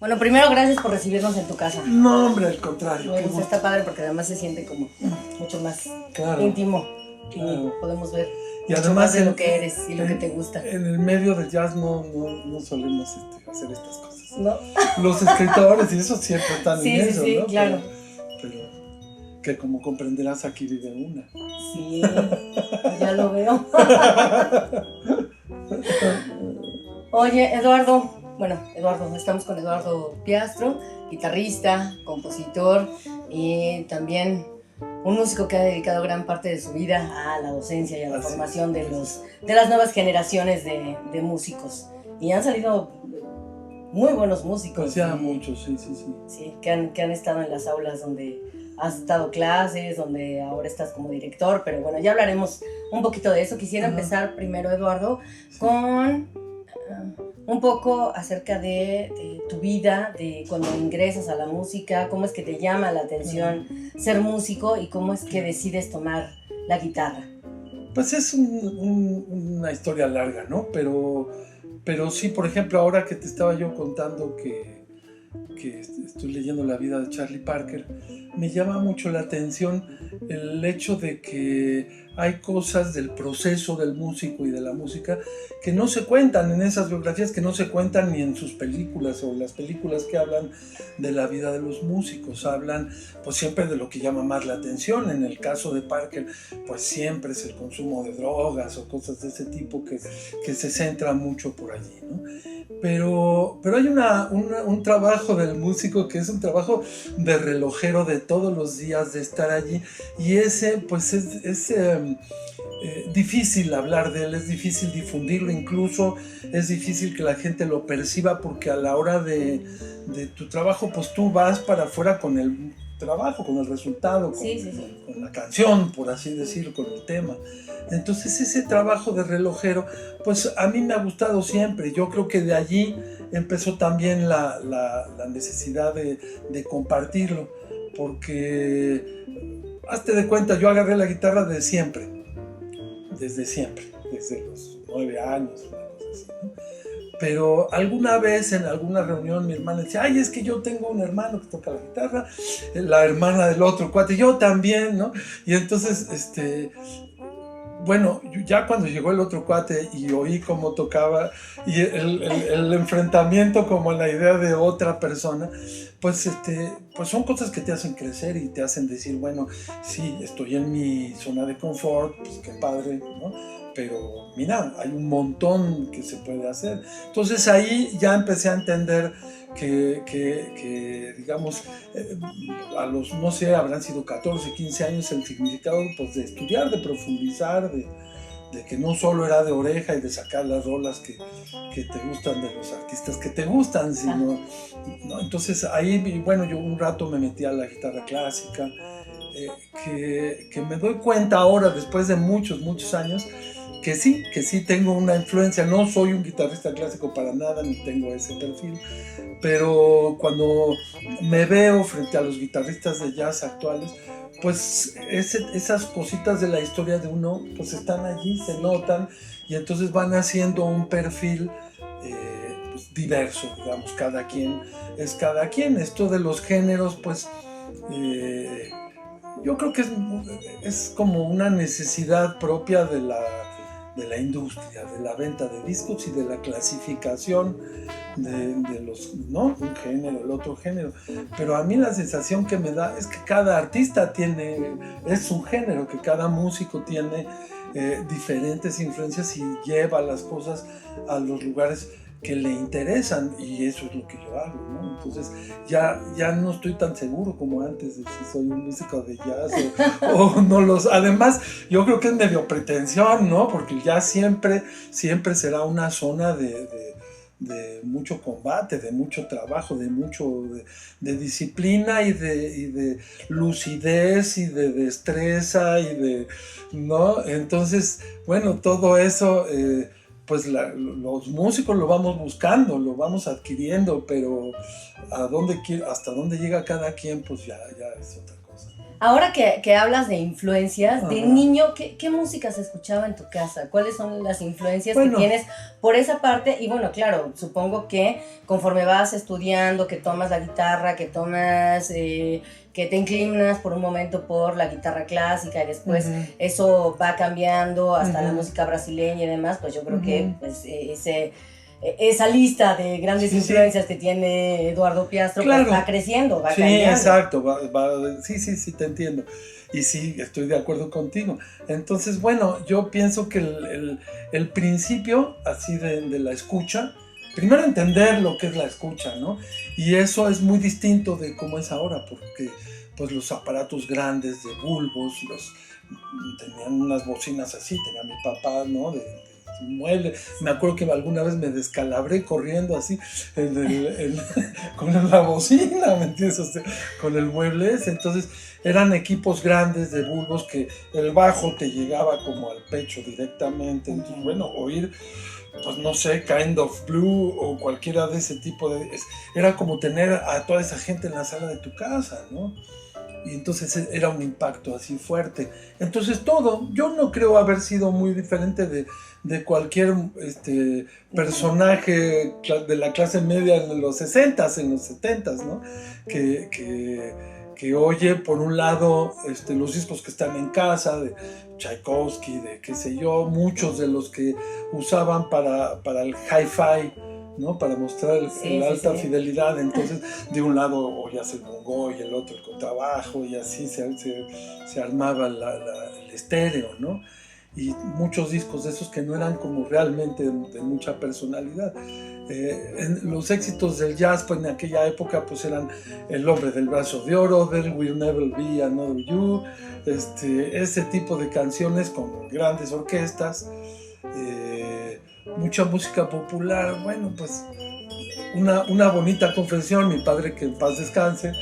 Bueno, primero gracias por recibirnos en tu casa. No, hombre, al contrario. Me gusta, está padre porque además se siente como mucho más íntimo. Claro. Y podemos ver y mucho además más de lo que eres y lo que te gusta. En el medio del jazz no solemos hacer estas cosas. ¿No? Los escritores y eso siempre están en eso, sí, ¿no? Claro. Pero que como comprenderás aquí vive una. Sí, ya lo veo. Oye, Eduardo, estamos con Eduardo Piastro, guitarrista, compositor y también un músico que ha dedicado gran parte de su vida a la docencia y a la formación de las nuevas generaciones de músicos. Y han salido muy buenos músicos. Pues ya muchos, sí. Sí, que han estado en las aulas donde has dado clases, donde ahora estás como director, pero bueno, ya hablaremos un poquito de eso. Quisiera empezar primero, Eduardo, con un poco acerca de tu vida, de cuando ingresas a la música, cómo es que te llama la atención ser músico y cómo es que decides tomar la guitarra. Pues es una historia larga, ¿no? Pero sí, por ejemplo, ahora que te estaba yo contando que estoy leyendo la vida de Charlie Parker, me llama mucho la atención el hecho de que hay cosas del proceso del músico y de la música que no se cuentan en esas biografías, que no se cuentan ni en sus películas o las películas que hablan de la vida de los músicos. Hablan pues siempre de lo que llama más la atención. En el caso de Parker, pues siempre es el consumo de drogas o cosas de ese tipo que se centra mucho por allí, ¿no? Pero hay un trabajo del músico que es un trabajo de relojero de todos los días, de estar allí, y ese pues es difícil hablar de él, es difícil difundirlo, incluso es difícil que la gente lo perciba, porque a la hora de tu trabajo pues tú vas para afuera con el trabajo, con el resultado, con la canción, por así decirlo, con el tema. Entonces ese trabajo de relojero pues a mí me ha gustado siempre. Yo creo que de allí empezó también la necesidad de compartirlo, porque hazte de cuenta, yo agarré la guitarra desde siempre, desde los 9 años, una cosa así, ¿no? Pero alguna vez en alguna reunión mi hermana decía, ay, es que yo tengo un hermano que toca la guitarra, la hermana del otro cuate, yo también, ¿no? Y entonces, bueno, ya cuando llegó el otro cuate y oí cómo tocaba y el enfrentamiento como la idea de otra persona, pues son cosas que te hacen crecer y te hacen decir, bueno, sí, estoy en mi zona de confort, pues qué padre, ¿no? Pero mira, hay un montón que se puede hacer. Entonces ahí ya empecé a entender que digamos, a los, no sé, habrán sido 14, 15 años el significado pues, de estudiar, de profundizar, de que no solo era de oreja y de sacar las rolas que te gustan de los artistas que te gustan, sino, ¿no? Entonces ahí, bueno, yo un rato me metí a la guitarra clásica, que me doy cuenta ahora, después de muchos años, que sí tengo una influencia. No soy un guitarrista clásico para nada, ni tengo ese perfil, pero cuando me veo frente a los guitarristas de jazz actuales, pues esas cositas de la historia de uno pues están allí, se notan, y entonces van haciendo un perfil pues, diverso, digamos, cada quien es cada quien. Esto de los géneros, pues yo creo que es como una necesidad propia de la industria, de la venta de discos y de la clasificación de los, ¿no? Un género, el otro género. Pero a mí la sensación que me da es que cada artista es un género, que cada músico tiene diferentes influencias y lleva las cosas a los lugares que le interesan, y eso es lo que yo hago, ¿no? Entonces ya no estoy tan seguro como antes de si soy un músico de jazz o no los. Además, yo creo que es medio pretensión, ¿no? Porque el jazz siempre será una zona de mucho combate, de mucho trabajo, de disciplina y de lucidez y de destreza ¿no? Entonces, bueno, todo eso pues los músicos lo vamos buscando, lo vamos adquiriendo, pero hasta dónde llega cada quien, pues ya es otra cosa. Ahora que hablas de influencias, de Ajá. niño, ¿qué música se escuchaba en tu casa? ¿Cuáles son las influencias que tienes por esa parte? Y bueno, claro, supongo que conforme vas estudiando, que tomas la guitarra, que tomas, que te inclinas por un momento por la guitarra clásica y después eso va cambiando hasta la música brasileña y demás, pues yo creo que pues, esa lista de grandes influencias que tiene Eduardo Piastro, claro, pues va creciendo, va sí, cambiando. Exacto, sí, te entiendo. Y sí, estoy de acuerdo contigo. Entonces, bueno, yo pienso que el principio así de la escucha, primero entender lo que es la escucha, ¿no? Y eso es muy distinto de cómo es ahora, porque pues los aparatos grandes de bulbos, tenían unas bocinas así, tenía mi papá, ¿no? De un mueble. Me acuerdo que alguna vez me descalabré corriendo así con la bocina, ¿me entiendes? O sea, con el mueble ese. Entonces eran equipos grandes de bulbos que el bajo te llegaba como al pecho directamente. Entonces, bueno, oír, pues no sé, Kind of Blue o cualquiera de ese tipo era como tener a toda esa gente en la sala de tu casa, ¿no? Y entonces era un impacto así fuerte. Entonces yo no creo haber sido muy diferente de cualquier personaje de la clase media en los 60s, en los 70s, ¿no? Que oye, por un lado, los discos que están en casa, de Tchaikovsky, de qué sé yo, muchos de los que usaban para el hi-fi, ¿no? Para mostrar la alta fidelidad. Entonces, de un lado oías el bongo y el otro el contrabajo, y así se armaba el estéreo, ¿no? Y muchos discos de esos que no eran como realmente de mucha personalidad. Los éxitos del jazz, pues en aquella época, pues eran El hombre del brazo de oro, There Will Never Be Another You, ese tipo de canciones con grandes orquestas. Mucha música popular, bueno, pues una bonita confesión. Mi padre, que en paz descanse,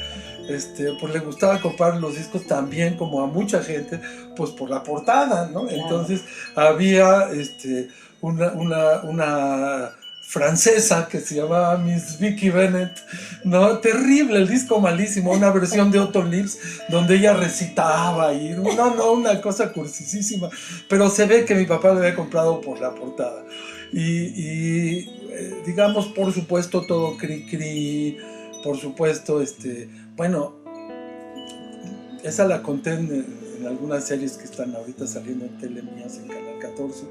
pues le gustaba comprar los discos también, como a mucha gente, pues por la portada, ¿no? Claro. Entonces había una francesa que se llamaba Miss Vicky Bennett, ¿no? Terrible, el disco malísimo, una versión de Autumn Leaves donde ella recitaba y una cosa cursisísima, pero se ve que mi papá lo había comprado por la portada. Y digamos, por supuesto, todo cri-cri, por supuesto, bueno, esa la conté en algunas series que están ahorita saliendo en Telemías, en Canal 14,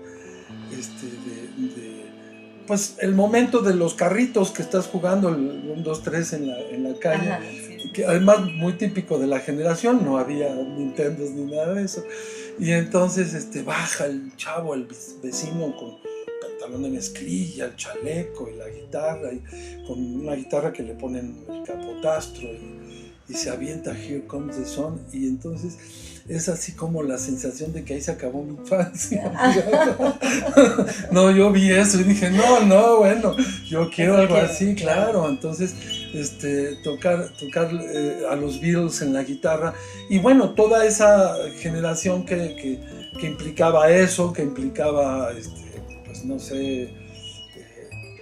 pues el momento de los carritos que estás jugando, el 1, 2, 3 en la calle. Ajá, sí. Que además muy típico de la generación, no había Nintendos ni nada de eso, y entonces baja el chavo, el vecino, con pantalón de mezclilla, el chaleco y la guitarra, y con una guitarra que le ponen el capotastro, y se avienta Here Comes the Sun, y entonces es así como la sensación de que ahí se acabó mi infancia. No, yo vi eso y dije, bueno, yo quiero algo así, claro. Entonces, tocar a los Beatles en la guitarra, y bueno, toda esa generación que implicaba eso, que implicaba, pues no sé,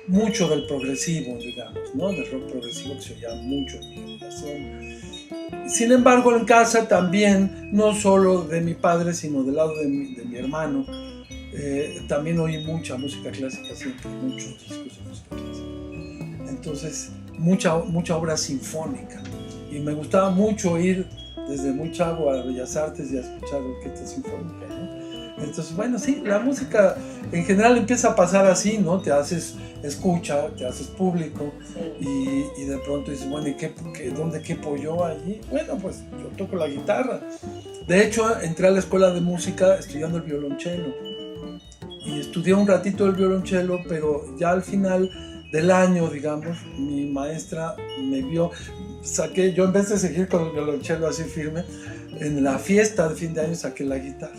mucho del progresivo, digamos, ¿no? Del rock progresivo, que se oía mucho en mi generación. Sin embargo, en casa también, no solo de mi padre, sino del lado de mi hermano, también oí mucha música clásica, siempre, muchos discos de música clásica. Entonces, mucha obra sinfónica. Y me gustaba mucho ir desde muy chavo a Bellas Artes y a escuchar orquesta sinfónica, ¿no? Entonces, bueno, sí, la música en general empieza a pasar así, ¿no? Te haces escucha, te haces público, y de pronto dices, bueno, ¿y dónde quepo yo allí? Bueno, pues yo toco la guitarra. De hecho, entré a la escuela de música estudiando el violonchelo, y estudié un ratito el violonchelo, pero ya al final del año, digamos, mi maestra me vio, yo en vez de seguir con el violonchelo así firme, en la fiesta de fin de año saqué la guitarra.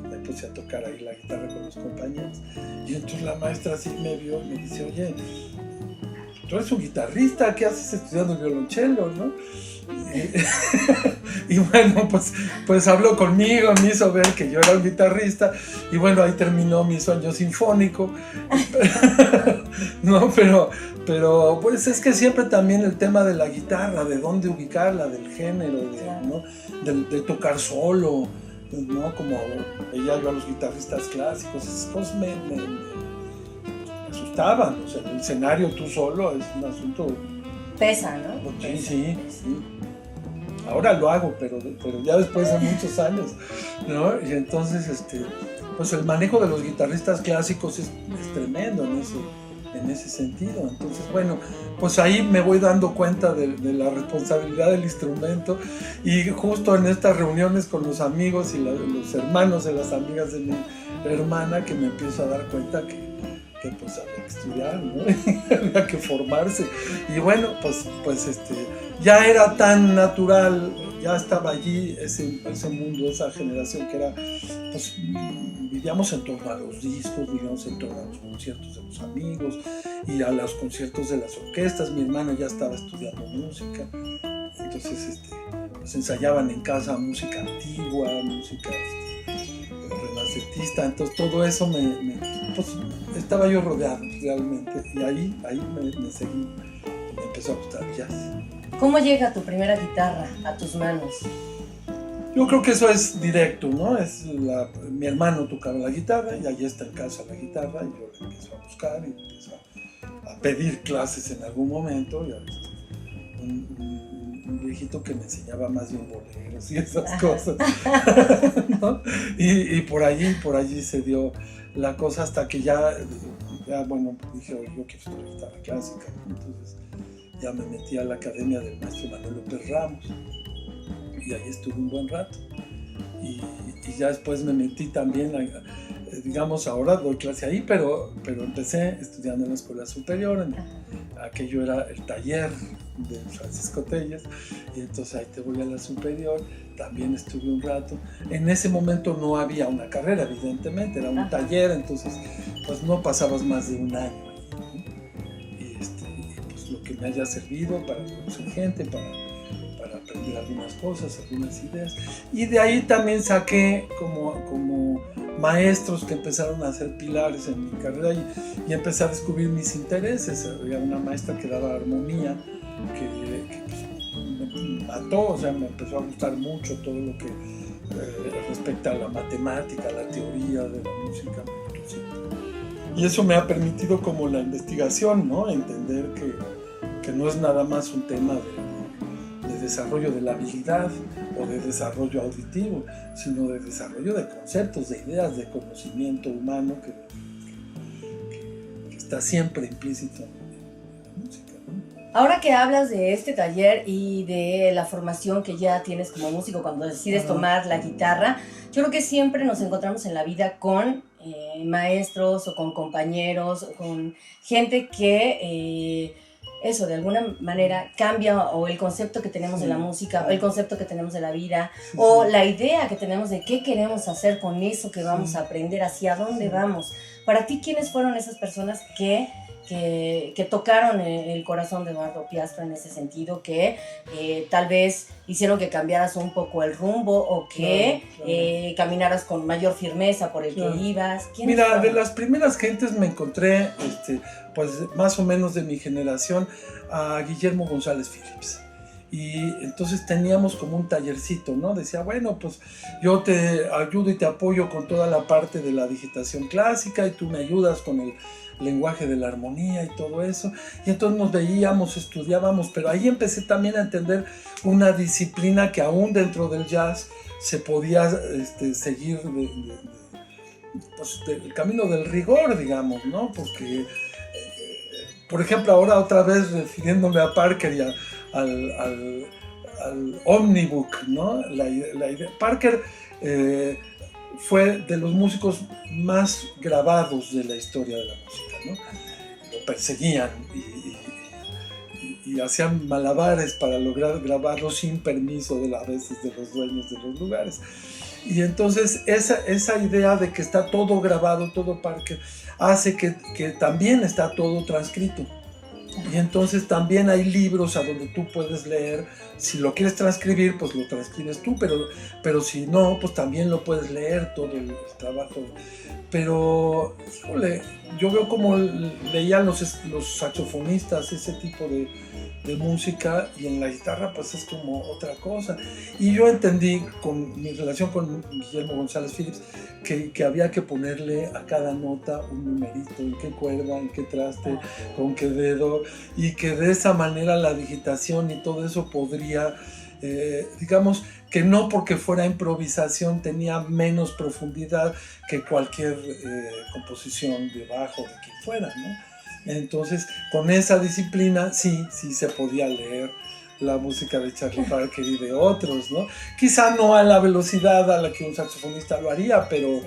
Me puse a tocar ahí la guitarra con los compañeros, y entonces la maestra así me vio y me dice, oye, tú eres un guitarrista, ¿qué haces estudiando el violonchelo, no? Y bueno, pues habló conmigo, me hizo ver que yo era un guitarrista, y bueno, ahí terminó mi sueño sinfónico. No, pero pues es que siempre también el tema de la guitarra, de dónde ubicarla, del género, ¿no? de tocar solo, ¿no? Como veía yo a los guitarristas clásicos, esas cosas me asustaban. O sea, el escenario tú solo es un asunto... Pesa, ¿no? Sí. Ahora lo hago, pero ya después de muchos años, ¿no? Y entonces, pues el manejo de los guitarristas clásicos es tremendo en ese sentido. Entonces, bueno, pues ahí me voy dando cuenta de la responsabilidad del instrumento, y justo en estas reuniones con los amigos y los hermanos de las amigas de mi hermana, que me empiezo a dar cuenta que pues había que estudiar, ¿no? Había que formarse. Y bueno, pues ya era tan natural, ya estaba allí ese mundo, esa generación que era, pues vivíamos en torno a los discos, vivíamos en torno a los conciertos de los amigos y a los conciertos de las orquestas. Mi hermano ya estaba estudiando música, entonces pues ensayaban en casa música antigua, música renacentista. Entonces todo eso pues estaba yo rodeado realmente, y ahí me seguí, me empezó a gustar el jazz. ¿Cómo llega tu primera guitarra a tus manos? Yo creo que eso es directo, ¿no? Mi hermano tocaba la guitarra, y allí está en casa la guitarra, y yo la empiezo a buscar y empiezo a pedir clases en algún momento. Y un viejito que me enseñaba más bien boleros y esas cosas, ¿no? Y por allí se dio la cosa, hasta que ya bueno, dije, oye, yo quiero estudiar guitarra clásica, ¿no? Entonces ya me metí a la academia del maestro Manuel López Ramos, y ahí estuve un buen rato, y ya después me metí también digamos, ahora doy clase ahí, pero empecé estudiando en la escuela superior. Aquello era el taller de Francisco Telles, y entonces ahí te voy a la superior. También estuve un rato. En ese momento no había una carrera, evidentemente, era un taller, entonces pues no pasabas más de un año ahí, ¿no? Y pues lo que me haya servido para conocer gente, para aprender algunas cosas, algunas ideas. Y de ahí también saqué como maestros que empezaron a hacer pilares en mi carrera, y empecé a descubrir mis intereses. Había una maestra que daba armonía, que pues, me mató, o sea, me empezó a gustar mucho todo lo que respecta a la matemática, a la teoría de la música. Y eso me ha permitido como la investigación, ¿no? Entender que no es nada más un tema de desarrollo de la habilidad o de desarrollo auditivo, sino de desarrollo de conceptos, de ideas, de conocimiento humano que está siempre implícito en la música, ¿no? Ahora que hablas de este taller y de la formación que ya tienes como músico cuando decides tomar la guitarra, yo creo que siempre nos encontramos en la vida con maestros o con compañeros o con gente que eso de alguna manera cambia o el concepto que tenemos de la música, o el concepto que tenemos de la vida, o la idea que tenemos de qué queremos hacer con eso que vamos a aprender, hacia dónde vamos. Para ti, ¿quiénes fueron esas personas que tocaron el corazón de Eduardo Piastro en ese sentido, que tal vez hicieron que cambiaras un poco el rumbo, o que caminaras con mayor firmeza por el que ibas? Mira, fueron? de las primeras gentes me encontré, pues más o menos de mi generación, a Guillermo González Phillips. Y entonces teníamos como un tallercito, ¿no? Decía, bueno, pues yo te ayudo y te apoyo con toda la parte de la digitación clásica, y tú me ayudas con el lenguaje de la armonía y todo eso. Y entonces nos veíamos, estudiábamos, pero ahí empecé también a entender una disciplina que aún dentro del jazz se podía seguir pues, del camino del rigor, digamos, ¿no? Porque, por ejemplo, ahora otra vez refiriéndome a Parker y al Omnibook, ¿no? La idea. Parker fue de los músicos más grabados de la historia de la música, ¿no? Lo perseguían y hacían malabares para lograr grabarlo sin permiso a veces de los dueños de los lugares. Y entonces esa idea de que está todo grabado, todo Parker, hace que también está todo transcrito. Y entonces también hay libros a donde tú puedes leer. Si lo quieres transcribir, pues lo transcribes tú, pero si no, pues también lo puedes leer todo el trabajo. Pero, híjole, yo veo como leían los saxofonistas ese tipo de música, y en la guitarra pues es como otra cosa. Y yo entendí con mi relación con Guillermo González Phillips que había que ponerle a cada nota un numerito, en qué cuerda, en qué traste, con qué dedo, y que de esa manera la digitación y todo eso podría, digamos, que no porque fuera improvisación tenía menos profundidad que cualquier composición de bajo, de quien fuera, ¿no? Entonces, con esa disciplina sí se podía leer la música de Charlie Parker y de otros, ¿no? Quizá no a la velocidad a la que un saxofonista lo haría, pero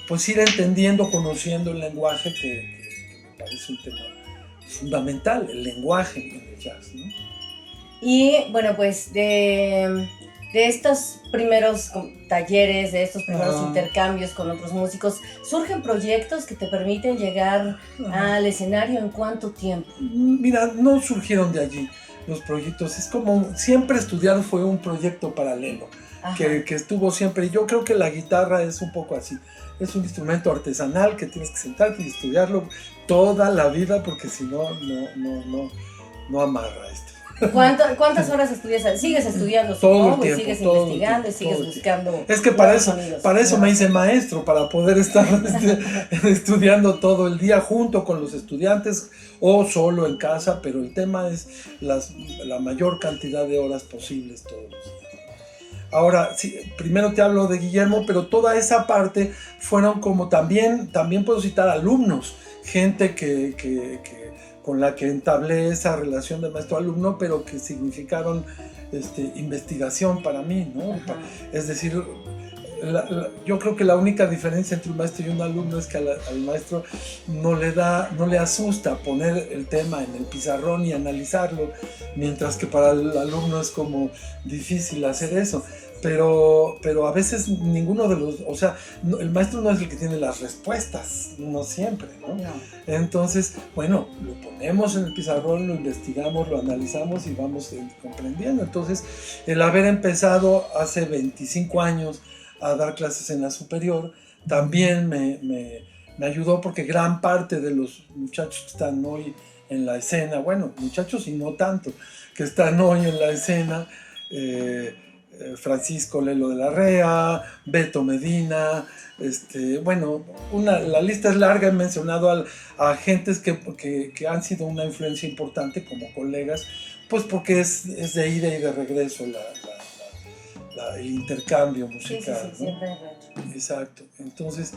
pues ir entendiendo, conociendo el lenguaje, que me parece un tema fundamental, el lenguaje en el jazz, ¿no? Y bueno, pues de estos primeros talleres, de estos primeros intercambios con otros músicos, ¿surgen proyectos que te permiten llegar al escenario en cuánto tiempo? Mira, no surgieron de allí los proyectos, es como siempre estudiar fue un proyecto paralelo, que estuvo siempre, y yo creo que la guitarra es un poco así, es un instrumento artesanal que tienes que sentarte y estudiarlo toda la vida, porque si no, no amarra esto. ¿Cuántas horas estudias? ¿Sigues estudiando? Todo el tiempo, ¿Sigues todo investigando el tiempo, y sigues buscando? Es que para eso me hice maestro, para poder estar estudiando todo el día junto con los estudiantes o solo en casa, pero el tema es la mayor cantidad de horas posibles todos los días. Ahora, sí, primero te hablo de Guillermo, pero toda esa parte fueron como también puedo citar alumnos, gente que con la que entablé esa relación de maestro-alumno, pero que significaron investigación para mí, ¿no? Es decir, yo creo que la única diferencia entre un maestro y un alumno es que al maestro no le asusta poner el tema en el pizarrón y analizarlo, mientras que para el alumno es como difícil hacer eso. Pero a veces ninguno de los, o sea, el maestro no es el que tiene las respuestas, no siempre, ¿no? Entonces, bueno, lo ponemos en el pizarrón, lo investigamos, lo analizamos y vamos comprendiendo. Entonces, el haber empezado hace 25 años a dar clases en la superior también me ayudó, porque gran parte de los muchachos que están hoy en la escena, bueno, muchachos y no tanto, que están hoy en la escena, Francisco Lelo de la Rea, Beto Medina, bueno, la lista es larga. He mencionado a gentes que han sido una influencia importante como colegas, pues porque es de ida y de regreso el intercambio musical. Sí, ¿no? siempre. Exacto. Entonces,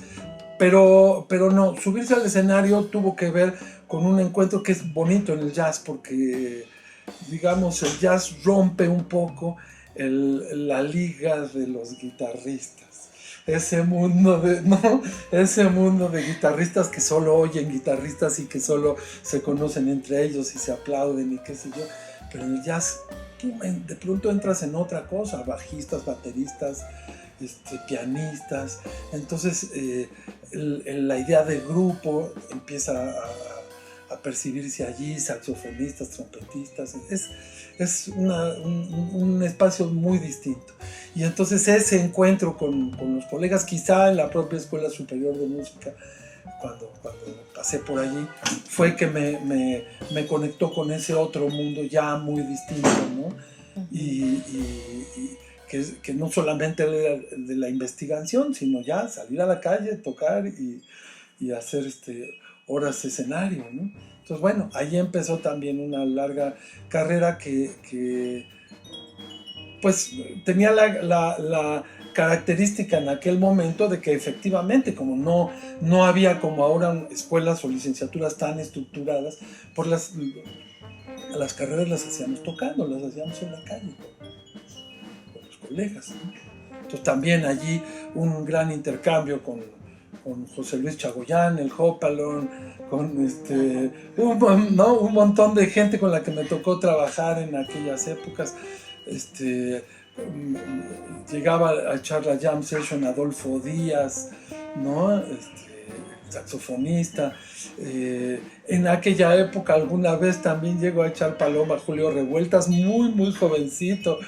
pero no, subirse al escenario tuvo que ver con un encuentro que es bonito en el jazz, porque, digamos, el jazz rompe un poco la liga de los guitarristas, ese mundo de guitarristas que solo oyen guitarristas y que solo se conocen entre ellos y se aplauden y qué sé yo, pero en el jazz tú de pronto entras en otra cosa, bajistas, bateristas, pianistas, entonces la idea de grupo empieza a percibirse allí, saxofonistas, trompetistas, es un espacio muy distinto. Y entonces ese encuentro con los colegas, quizá en la propia Escuela Superior de Música, cuando pasé por allí, fue que me conectó con ese otro mundo ya muy distinto, ¿no? Y que no solamente de la investigación, sino ya salir a la calle, tocar y hacer horas de escenario, ¿no? Entonces, bueno, ahí empezó también una larga carrera que pues tenía la característica en aquel momento de que efectivamente, como no había como ahora escuelas o licenciaturas tan estructuradas, por las carreras las hacíamos tocando, las hacíamos en la calle con los colegas, ¿no? Entonces también allí un gran intercambio con José Luis Chagoyán, el Hopalong, con un montón de gente con la que me tocó trabajar en aquellas épocas. Llegaba a echar la jam session Adolfo Díaz, ¿no? saxofonista. En aquella época alguna vez también llegó a echar paloma Julio Revueltas, muy, muy jovencito.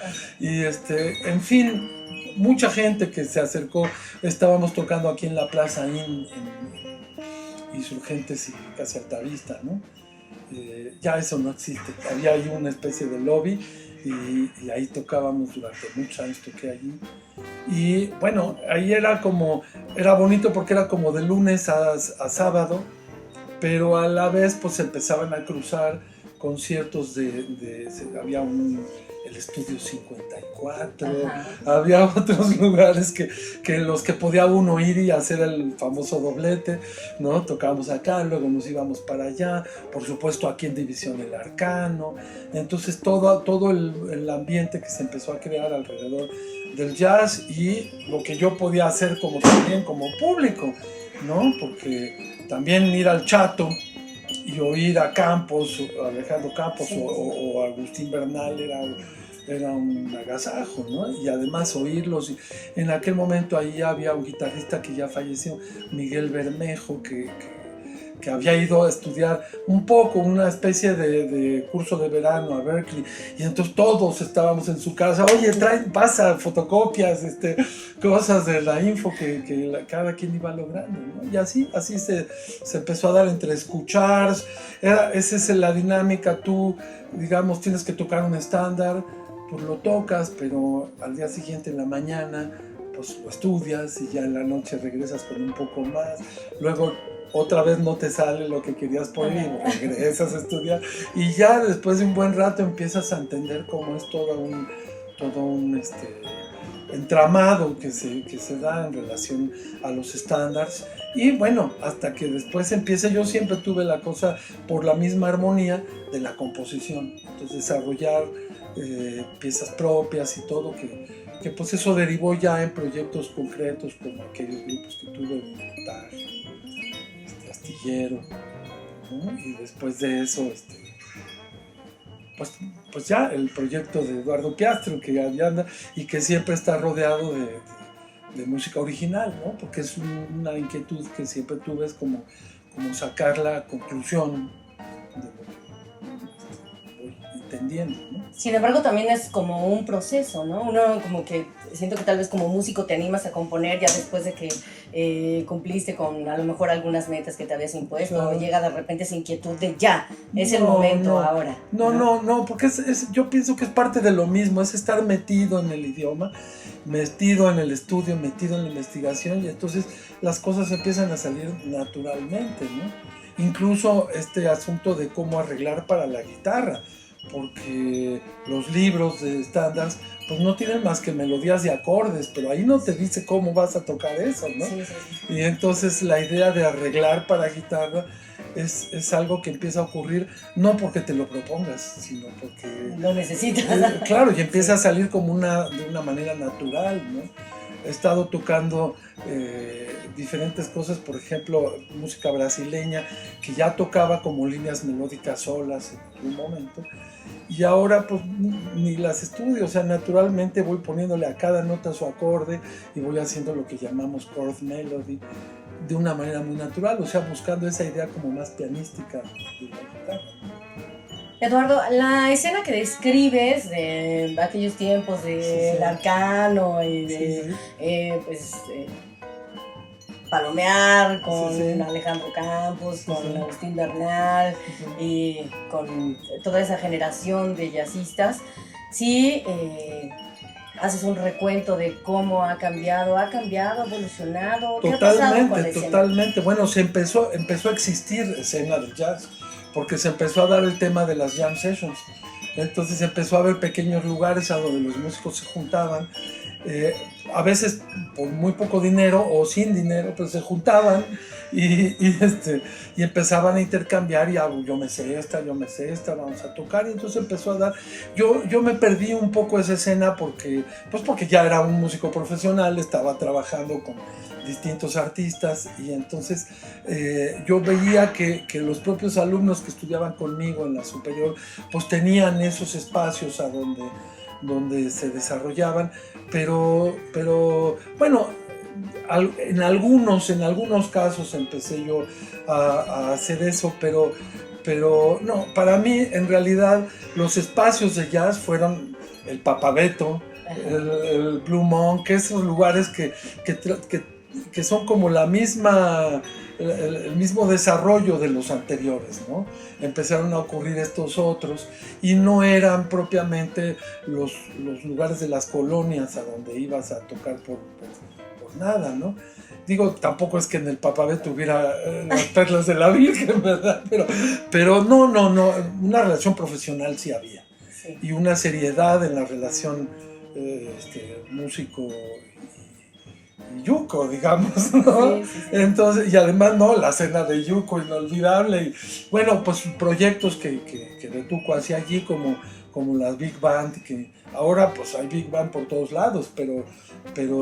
Y en fin, mucha gente que se acercó. Estábamos tocando aquí en la Plaza en Insurgentes y Casi Altavista, ¿no? Ya eso no existe. Había ahí una especie de lobby y ahí tocábamos durante muchos años, toqué allí. Y bueno, ahí era bonito porque era como de lunes a sábado, pero a la vez pues empezaban a cruzar conciertos había el Estudio 54, ajá, había otros lugares que los que podía uno ir y hacer el famoso doblete, ¿no? Tocábamos acá, luego nos íbamos para allá, por supuesto aquí en División El Arcano. Entonces todo el ambiente que se empezó a crear alrededor del jazz y lo que yo podía hacer también como público, ¿no? Porque también ir al Chato y oír a Campos, a Alejandro Campos, sí, o Agustín Bernal era un agasajo, ¿no? Y además oírlos. En aquel momento ahí había un guitarrista que ya falleció, Miguel Bermejo, que había ido a estudiar un poco, una especie de curso de verano a Berkeley, y entonces todos estábamos en su casa, oye, pasa fotocopias, cosas de la info que cada quien iba logrando, ¿no? Y así se empezó a dar entre escuchar, esa es la dinámica. Tú, digamos, tienes que tocar un estándar, pues lo tocas, pero al día siguiente en la mañana pues lo estudias y ya en la noche regresas con un poco más, luego otra vez no te sale lo que querías por ahí, regresas a estudiar y ya después de un buen rato empiezas a entender cómo es todo un entramado que se da en relación a los estándares. Y bueno, hasta que después empiece, yo siempre tuve la cosa por la misma armonía de la composición, entonces desarrollar piezas propias y todo, que pues eso derivó ya en proyectos concretos como aquellos grupos que tuve en Montaje, Astillero, ¿no? Y después de eso pues ya el proyecto de Eduardo Piastro, que ya anda y que siempre está rodeado de música original, ¿no? Porque es una inquietud que siempre tuve, es como sacar la conclusión de lo que voy entendiendo, ¿no? Sin embargo, también es como un proceso, ¿no? Uno como que siento que tal vez como músico te animas a componer ya después de que cumpliste con a lo mejor algunas metas que te habías impuesto, claro. O llega de repente esa inquietud de ya, es el momento ahora. No, porque yo pienso que es parte de lo mismo, es estar metido en el idioma, metido en el estudio, metido en la investigación, y entonces las cosas empiezan a salir naturalmente, ¿no? Incluso este asunto de cómo arreglar para la guitarra, porque los libros de estándares pues no tienen más que melodías y acordes, pero ahí no te dice cómo vas a tocar eso, ¿no? Sí. Y entonces la idea de arreglar para guitarra es algo que empieza a ocurrir no porque te lo propongas, sino porque lo necesitas. Claro, y empieza a salir como de una manera natural, ¿no? He estado tocando diferentes cosas, por ejemplo, música brasileña, que ya tocaba como líneas melódicas solas en algún momento, y ahora pues ni las estudio, o sea, naturalmente voy poniéndole a cada nota su acorde y voy haciendo lo que llamamos chord melody de una manera muy natural, o sea, buscando esa idea como más pianística de la guitarra. Eduardo, la escena que describes de aquellos tiempos del Arcano y de palomear con Alejandro Campos, con Agustín Bernal y con toda esa generación de jazzistas, haces un recuento de cómo ha cambiado, ha evolucionado. ¿Qué ha pasado con la escena? Totalmente. Bueno, se empezó a existir escena del jazz, porque se empezó a dar el tema de las jam sessions. Entonces empezó a haber pequeños lugares a donde los músicos se juntaban, a veces por muy poco dinero o sin dinero, pero se juntaban y empezaban a intercambiar, y yo me sé esta, vamos a tocar, y entonces empezó a dar. Yo me perdí un poco esa escena porque ya era un músico profesional, estaba trabajando con distintos artistas, y entonces yo veía que los propios alumnos que estudiaban conmigo en la superior pues tenían esos espacios donde se desarrollaban, pero bueno, en algunos casos empecé yo a hacer eso, pero no, para mí en realidad los espacios de jazz fueron el Papabeto, el Blue Monk, esos lugares que son como la misma, el mismo desarrollo de los anteriores, ¿no? Empezaron a ocurrir estos otros y no eran propiamente los lugares de las colonias a donde ibas a tocar por nada, ¿no? Digo, tampoco es que en el Papabeto tuviera las perlas de la Virgen, ¿verdad? Pero no, una relación profesional sí había. Sí. Y una seriedad en la relación músico y Yuko, digamos, ¿no? Sí. Entonces, y además, no, la cena de Yuko, inolvidable. Y, bueno, pues proyectos que Betuco hacía allí, como las Big Band, que ahora pues hay Big Band por todos lados, pero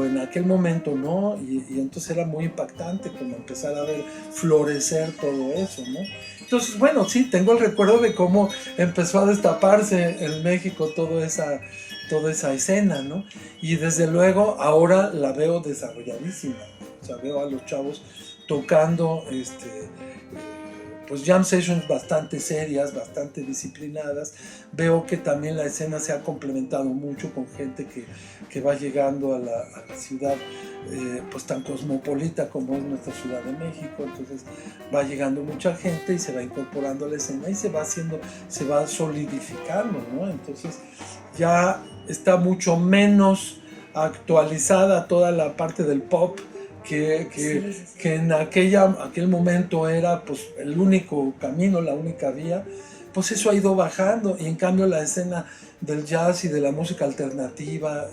en aquel momento no, y entonces era muy impactante como empezar a ver florecer todo eso, ¿no? Entonces, bueno, sí, tengo el recuerdo de cómo empezó a destaparse en México toda esa escena, ¿no? Y desde luego ahora la veo desarrolladísima, o sea, veo a los chavos tocando pues jam sessions bastante serias, bastante disciplinadas. Veo que también la escena se ha complementado mucho con gente que va llegando a la ciudad pues tan cosmopolita como es nuestra Ciudad de México. Entonces va llegando mucha gente y se va incorporando a la escena y se va solidificando, ¿no? Entonces ya está mucho menos actualizada toda la parte del pop que en aquel momento era pues el único camino, la única vía. Pues eso ha ido bajando, y en cambio la escena del jazz y de la música alternativa,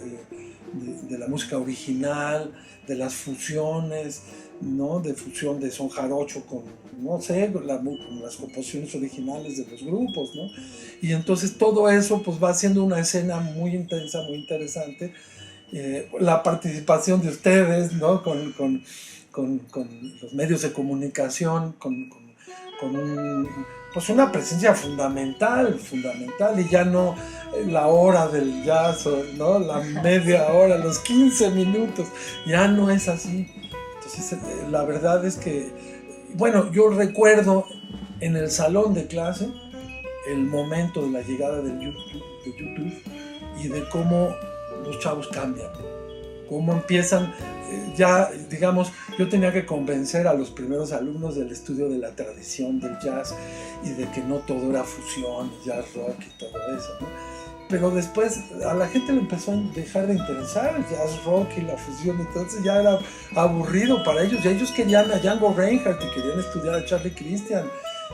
de la música original, de las fusiones, ¿no? De fusión de son jarocho con, no sé, con las composiciones originales de los grupos, ¿no? Y entonces todo eso pues va haciendo una escena muy intensa, muy interesante. La participación de ustedes, ¿no? con los medios de comunicación, con pues una presencia fundamental, y ya no la hora del jazz, ¿no? La media hora, los 15 minutos, ya no es así. Entonces la verdad es que, bueno, yo recuerdo en el salón de clase el momento de la llegada de YouTube y de cómo los chavos cambian, cómo empiezan, ya digamos, yo tenía que convencer a los primeros alumnos del estudio de la tradición del jazz y de que no todo era fusión, jazz rock y todo eso, ¿no? Pero después a la gente le empezó a dejar de interesar el jazz rock y la fusión, entonces ya era aburrido para ellos, y ellos querían a Django Reinhardt y querían estudiar a Charlie Christian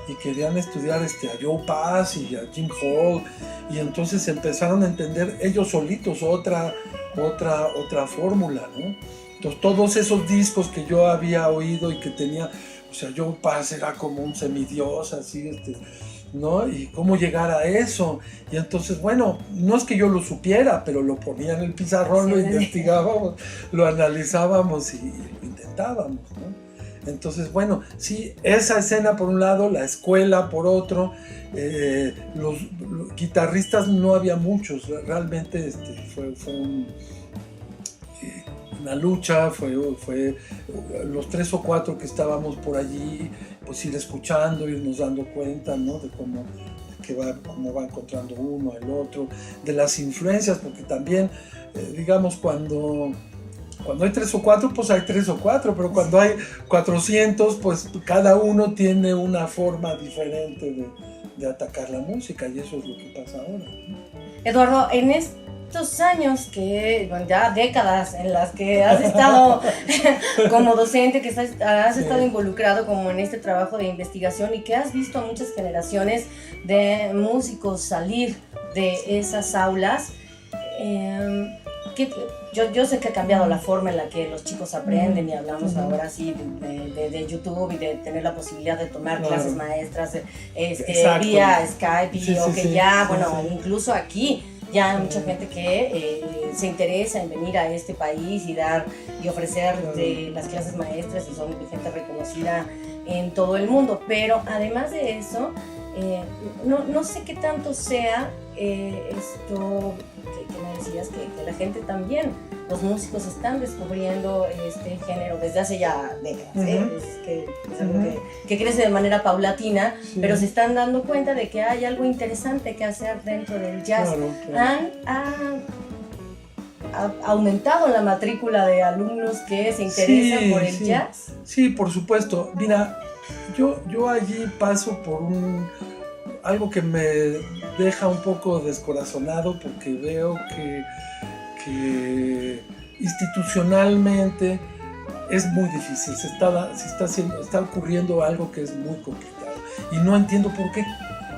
y querían estudiar a Joe Pass y a Jim Hall, y entonces empezaron a entender ellos solitos otra fórmula, ¿no? Entonces todos esos discos que yo había oído y que tenía, o sea, Joe Pass era como un semidios, así, ¿no? Y cómo llegar a eso. Y entonces, bueno, no es que yo lo supiera, pero lo ponía en el pizarrón, sí, lo investigábamos, lo analizábamos y lo intentábamos, ¿no? Entonces, bueno, sí, esa escena por un lado, la escuela por otro, los guitarristas no había muchos, realmente fue una lucha, fue los 3 o 4 que estábamos por allí, pues ir escuchando, irnos dando cuenta, ¿no? De cómo va encontrando uno el otro, de las influencias, porque también, digamos, cuando hay 3 o 4, pues hay 3 o 4, pero cuando hay 400, pues cada uno tiene una forma diferente de atacar la música, y eso es lo que pasa ahora, ¿no? Eduardo, en estos años ya décadas en las que has estado como docente, que has estado involucrado como en este trabajo de investigación y que has visto a muchas generaciones de músicos salir de esas aulas, yo sé que ha cambiado la forma en la que los chicos aprenden, y hablamos ahora sí de YouTube y de tener la posibilidad de tomar clases maestras vía Skype, o que ya, incluso aquí ya hay mucha gente que se interesa en venir a este país y ofrecer las clases maestras, y son gente reconocida en todo el mundo. Pero además de eso, no sé qué tanto sea esto que me decías, que la gente también los músicos están descubriendo este género desde hace ya décadas, es algo que crece de manera paulatina, pero se están dando cuenta de que hay algo interesante que hacer dentro del jazz. Claro. Ha aumentado la matrícula de alumnos que se interesan por el jazz. Sí, por supuesto. Mira, yo allí paso por algo que me deja un poco descorazonado, porque veo que institucionalmente es muy difícil, está ocurriendo algo que es muy complicado y no entiendo por qué,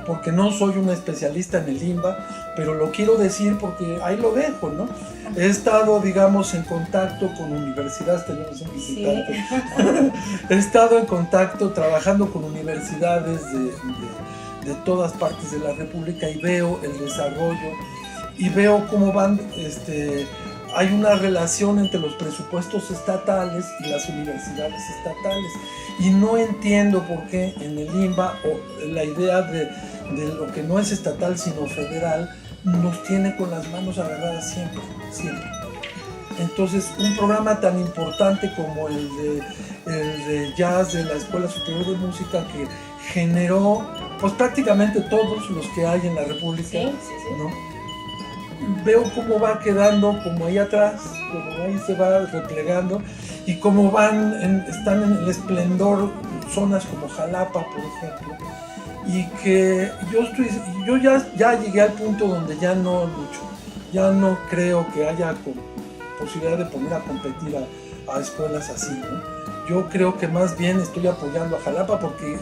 porque no soy un especialista en el IMBA, pero lo quiero decir porque ahí lo dejo, ¿no? He estado, digamos, en contacto con universidades, tenemos un visitante, he estado en contacto trabajando con universidades de todas partes de la República y veo el desarrollo y veo cómo van, hay una relación entre los presupuestos estatales y las universidades estatales, y no entiendo por qué en el IMBA o la idea de lo que no es estatal sino federal nos tiene con las manos agarradas siempre. Entonces, un programa tan importante como el de jazz de la Escuela Superior de Música, que generó pues prácticamente todos los que hay en la República, ¿no? Veo cómo va quedando como ahí atrás, como ahí se va replegando, y cómo están en el esplendor zonas como Jalapa, por ejemplo, y que yo ya llegué al punto donde ya no lucho, ya no creo que haya posibilidad de poner a competir a escuelas así, ¿no? Yo creo que más bien estoy apoyando a Jalapa porque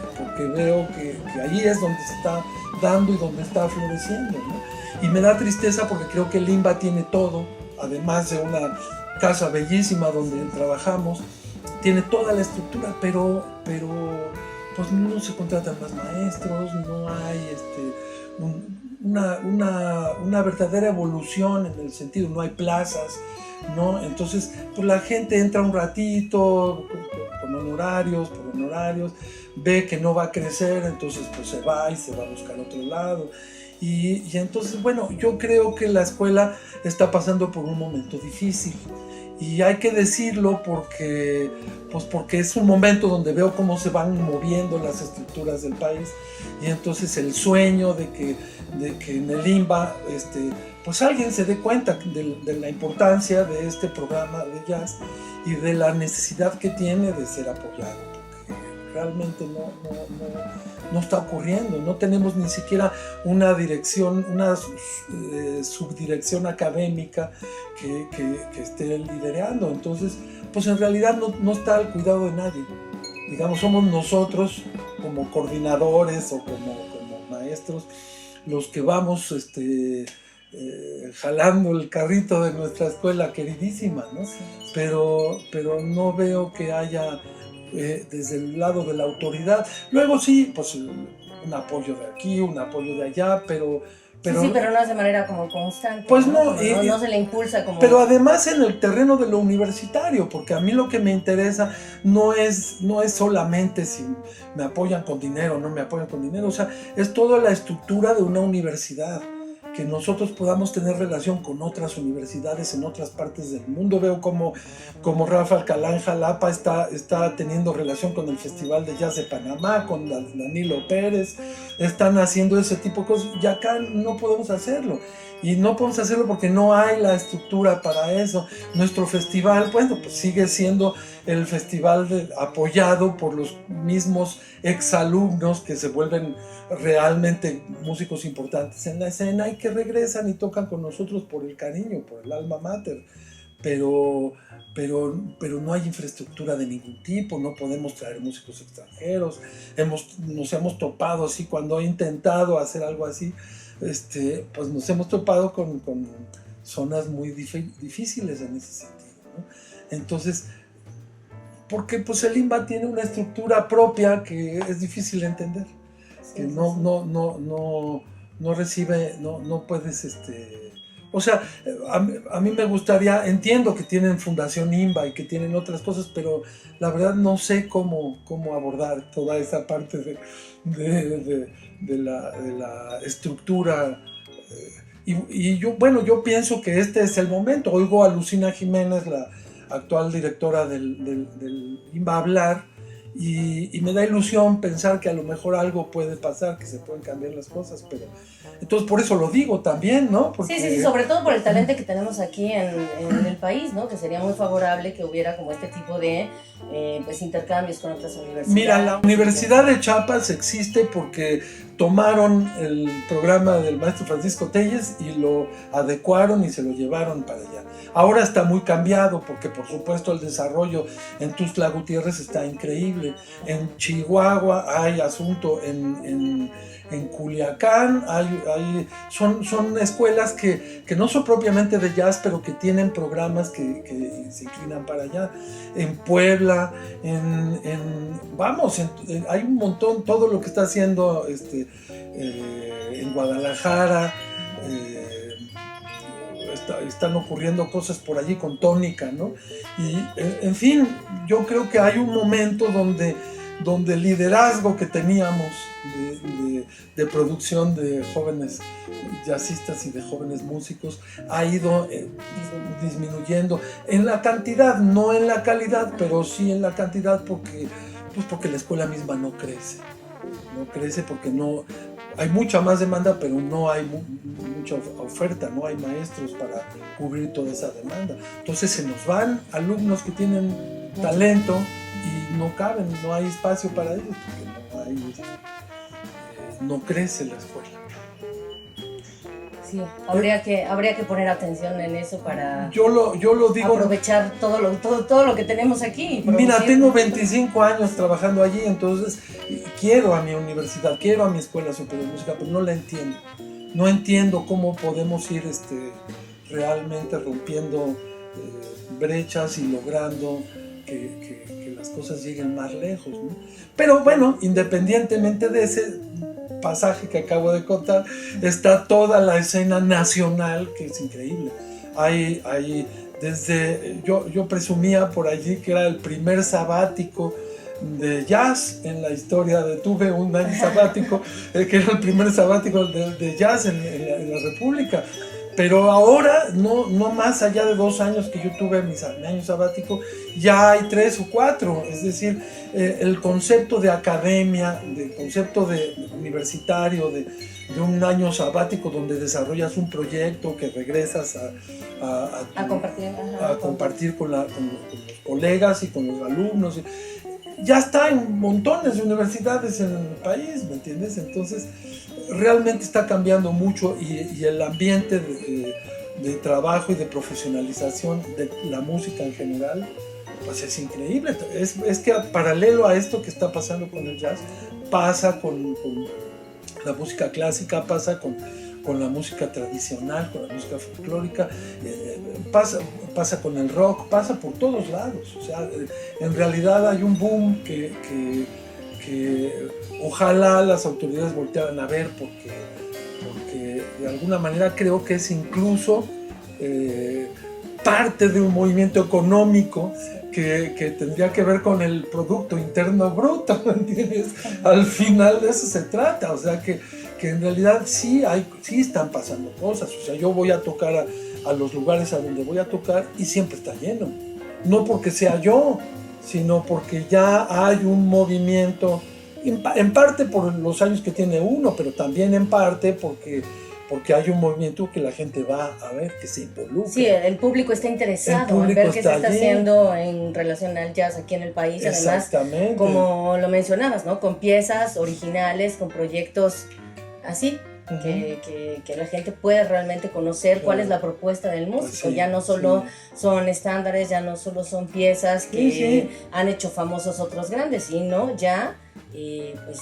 veo que ahí es donde se está dando y donde está floreciendo, ¿no? Y me da tristeza porque creo que el IMBA tiene todo, además de una casa bellísima donde trabajamos, tiene toda la estructura, pero pues no se contratan más maestros, no hay una verdadera evolución en el sentido, no hay plazas, ¿no? Entonces, pues la gente entra un ratito con honorarios, por honorarios, ve que no va a crecer, entonces pues se va y se va a buscar otro lado. Y entonces, bueno, yo creo que la escuela está pasando por un momento difícil. Y hay que decirlo porque es un momento donde veo cómo se van moviendo las estructuras del país, y entonces el sueño de que en el IMBA pues alguien se dé cuenta de la importancia de este programa de jazz y de la necesidad que tiene de ser apoyado, porque realmente no está ocurriendo, no tenemos ni siquiera una dirección, una subdirección académica que esté liderando. Entonces, pues en realidad no está al cuidado de nadie. Digamos, somos nosotros como coordinadores o como maestros los que vamos jalando el carrito de nuestra escuela queridísima, ¿no? Pero no veo que haya desde el lado de la autoridad. Luego sí, pues un apoyo de aquí, un apoyo de allá, pero pero no es de manera como constante. Pues no se le impulsa como... Pero además en el terreno de lo universitario, porque a mí lo que me interesa no es solamente si me apoyan con dinero o no me apoyan con dinero, o sea, es toda la estructura de una universidad, que nosotros podamos tener relación con otras universidades en otras partes del mundo. Veo como Rafa Alcalá en Jalapa está teniendo relación con el Festival de Jazz de Panamá, con Danilo Pérez, están haciendo ese tipo de cosas, y acá no podemos hacerlo. Y no podemos hacerlo porque no hay la estructura para eso. Nuestro festival, bueno, pues sigue siendo el festival apoyado por los mismos exalumnos que se vuelven realmente músicos importantes en la escena y que regresan y tocan con nosotros por el cariño, por el alma mater. Pero no hay infraestructura de ningún tipo, no podemos traer músicos extranjeros. Nos hemos topado así, cuando he intentado hacer algo así, pues nos hemos topado con zonas muy difíciles en ese sentido, ¿no? Entonces, porque pues el IMBA tiene una estructura propia que es difícil de entender, que no recibe, no puedes, o sea, a mí me gustaría, entiendo que tienen Fundación IMBA y que tienen otras cosas, pero la verdad no sé cómo abordar toda esa parte de la estructura Y yo pienso que este es el momento. Oigo a Lucina Jiménez, la actual directora del IMBA, hablar, y me da ilusión pensar que a lo mejor algo puede pasar, que se pueden cambiar las cosas, pero entonces por eso lo digo también, ¿no? Porque, sí, sobre todo por el talento que tenemos aquí en el país, ¿no? Que sería muy favorable que hubiera como este tipo de pues intercambios con otras universidades. Mira, la Universidad de Chiapas existe porque tomaron el programa del maestro Francisco Telles y lo adecuaron y se lo llevaron para allá. Ahora está muy cambiado porque por supuesto el desarrollo en Tuxtla Gutiérrez está increíble. En Chihuahua hay asunto, en Culiacán son escuelas que no son propiamente de jazz, pero que tienen programas que se inclinan para allá. En Puebla, hay un montón, todo lo que está haciendo en Guadalajara. Están ocurriendo cosas por allí con Tónica, ¿no? Y en fin, yo creo que hay un momento donde el liderazgo que teníamos de producción de jóvenes jazzistas y de jóvenes músicos ha ido disminuyendo en la cantidad, no en la calidad, pero sí en la cantidad, porque la escuela misma no crece porque no hay mucha más demanda, pero no hay mucha oferta, no hay maestros para cubrir toda esa demanda. Entonces se nos van alumnos que tienen talento y no caben, no hay espacio para ellos porque no crece la escuela. Sí, habría que poner atención en eso para yo lo digo, aprovechar todo lo que tenemos aquí. Mira, tengo 25 años trabajando allí, entonces quiero a mi universidad, quiero a mi escuela superior de música, pero no la entiendo. No entiendo cómo podemos ir realmente rompiendo brechas y logrando que las cosas lleguen más lejos, ¿no? Pero bueno, independientemente de ese pasaje que acabo de contar, está toda la escena nacional, que es increíble. Yo presumía por allí que era el primer sabático de jazz en la historia. Tuve un año sabático que era el primer sabático de jazz en la República. Pero ahora, no más allá de 2 años que yo tuve mi año sabático, ya hay 3 o 4. Es decir, el concepto de academia, el concepto de universitario, de un año sabático donde desarrollas un proyecto, que regresas a compartir con los colegas y con los alumnos. Ya está en montones de universidades en el país, ¿me entiendes? Entonces, realmente está cambiando mucho y el ambiente de trabajo y de profesionalización de la música en general, pues es increíble. Es que paralelo a esto que está pasando con el jazz, pasa con la música clásica, pasa con la música tradicional, con la música folclórica, pasa con el rock, pasa por todos lados. O sea, en realidad hay un boom que ojalá las autoridades voltearan a ver, porque de alguna manera creo que es incluso parte de un movimiento económico que tendría que ver con el Producto Interno Bruto, ¿me entiendes? Al final de eso se trata, o sea que en realidad sí están pasando cosas. O sea, yo voy a tocar a los lugares a donde voy a tocar y siempre está lleno, no porque sea yo, sino porque ya hay un movimiento, en parte por los años que tiene uno, pero también en parte porque hay un movimiento que la gente va a ver, que se involucra. Sí, el público está interesado en ver qué se está haciendo en relación al jazz aquí en el país. Además, como lo mencionabas, ¿no? Con piezas originales, con proyectos así, que la gente puede realmente conocer cuál es la propuesta del músico. Pues sí, ya no solo son estándares, ya no solo son piezas que han hecho famosos otros grandes, sino ya pues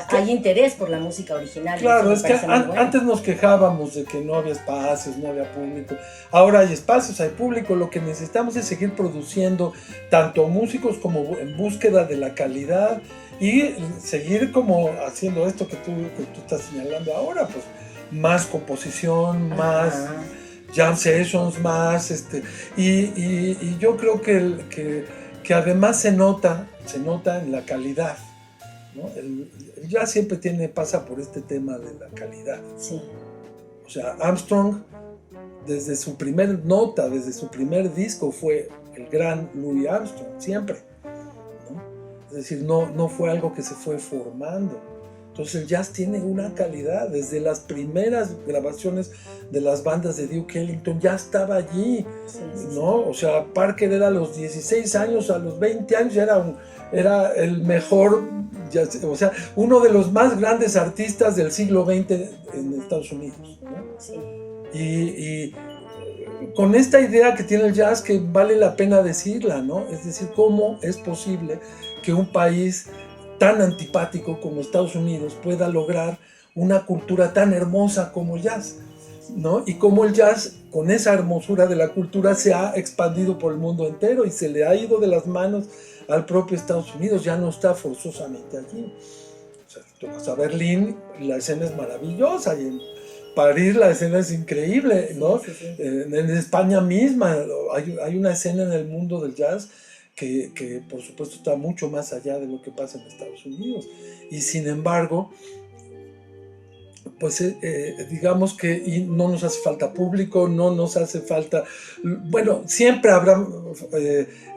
hay interés por la música original. Claro, es que antes nos quejábamos de que no había espacios, no había público. Ahora hay espacios, hay público. Lo que necesitamos es seguir produciendo tanto músicos como en búsqueda de la calidad y seguir como haciendo esto que tú estás señalando ahora, pues más composición, más jam sessions, más y yo creo que además se nota en la calidad, ¿no? El jazz siempre pasa por este tema de la calidad. Sí. O sea, Armstrong, desde su primer nota, desde su primer disco, fue el gran Louis Armstrong, siempre, ¿no? Es decir, no fue algo que se fue formando. Entonces el jazz tiene una calidad, desde las primeras grabaciones de las bandas de Duke Ellington ya estaba allí, ¿no? O sea, Parker era a los 16 años, a los 20 años era el mejor, o sea, uno de los más grandes artistas del siglo XX en Estados Unidos, ¿no? Sí. Y con esta idea que tiene el jazz que vale la pena decirla, ¿no? Es decir, ¿cómo es posible que un país tan antipático como Estados Unidos pueda lograr una cultura tan hermosa como el jazz, ¿no? Y cómo el jazz, con esa hermosura de la cultura, se ha expandido por el mundo entero y se le ha ido de las manos al propio Estados Unidos, ya no está forzosamente allí. O sea, tú vas a Berlín, la escena es maravillosa, y en París la escena es increíble, ¿no? En España misma hay una escena en el mundo del jazz que por supuesto está mucho más allá de lo que pasa en Estados Unidos. Y sin embargo, pues digamos que no nos hace falta público, no nos hace falta... Bueno, siempre habrá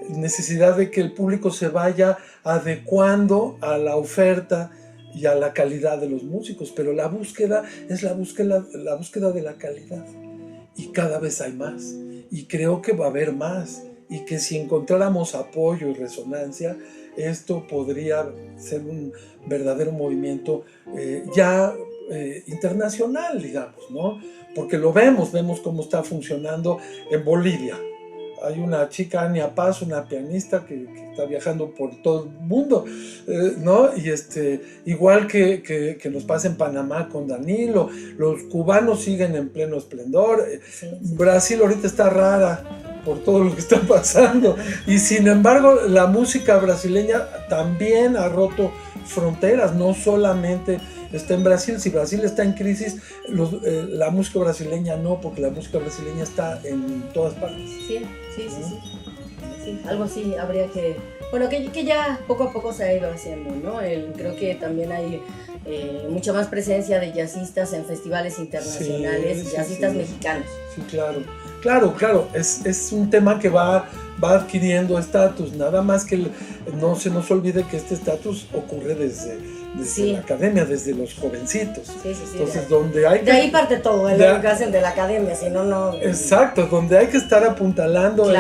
necesidad de que el público se vaya adecuando a la oferta y a la calidad de los músicos, pero la búsqueda es la búsqueda de la calidad. Y cada vez hay más. Y creo que va a haber más. Y que si encontráramos apoyo y resonancia, esto podría ser un verdadero movimiento internacional, digamos, ¿no? Porque lo vemos cómo está funcionando en Bolivia. Hay una chica, Ania Paz, una pianista que está viajando por todo el mundo, ¿no? Y igual que nos pasa en Panamá con Danilo, los cubanos siguen en pleno esplendor. Brasil ahorita está rara por todo lo que está pasando, y sin embargo la música brasileña también ha roto fronteras, no solamente está en Brasil. Si Brasil está en crisis, la música brasileña no, porque la música brasileña está en todas partes. Sí, algo así habría que... Bueno, que ya poco a poco se ha ido haciendo, ¿no? Creo que también hay mucha más presencia de jazzistas en festivales internacionales, jazzistas mexicanos. Sí, claro, es un tema que va adquiriendo estatus, nada más que no se nos olvide que este estatus ocurre desde la academia, desde los jovencitos. Entonces, donde hay de ahí parte todo, la educación de la academia, si no... Exacto, donde hay que estar apuntalando